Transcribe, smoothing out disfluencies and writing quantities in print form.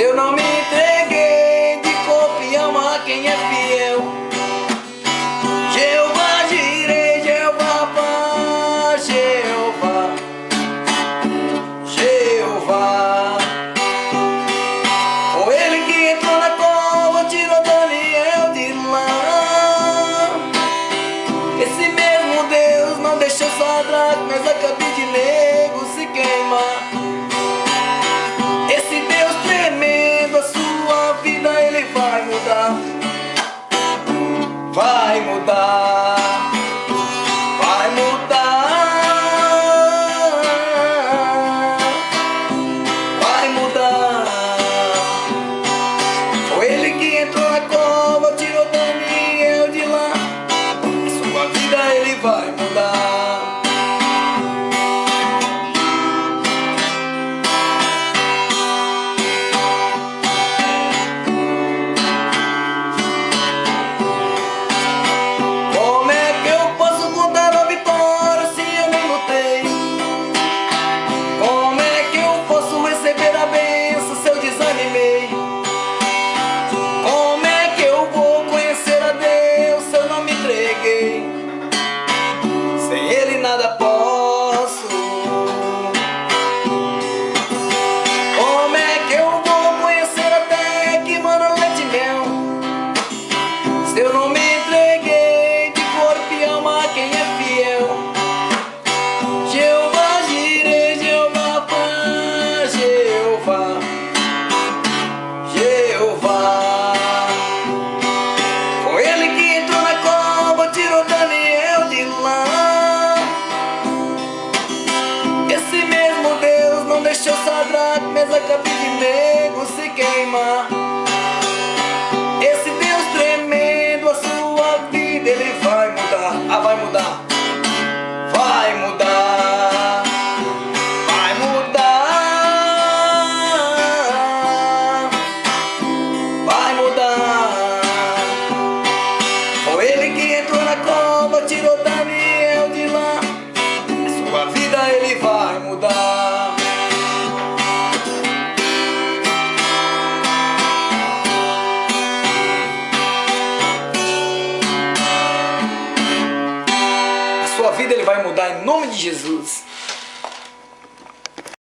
Se eu não me entreguei de corpo e alma a quem é fiel, Jeová Jireh, Jeová Pá, Jeová, Jeová. Foi ele que entrou na cova, tirou Daniel de lá. Esse mesmo Deus não deixou Sadraque, Mesaque e Abednego se queimar. Esse Deus tremendo, a sua vida ele vai mudar. Vai mudar, vai mudar, vai mudar. Foi ele que entrou na cova, tirou Daniel de lá. Sua vida ele vai mudar. Sem ele nada posso. Como é que eu vou conhecer até que manda leite e mel? Se eu não me entreguei de corpo e alma a quem é fiel. Jeová Jireh, Jeová Pá, Jeová, Jeová. Foi ele que entrou na cova, tirou Daniel de lá. Esse mesmo Deus não deixou Sadraque, Mesaque e Abednego se queimar. Esse Deus tremendo, a sua vida ele vai mudar. Ah, vai mudar. Vai mudar. Vai mudar. Vai mudar. Foi ele que entrou na cova, tirou Daniel de lá. Sua vida ele vai mudar. A sua vida ele vai mudar em nome de Jesus.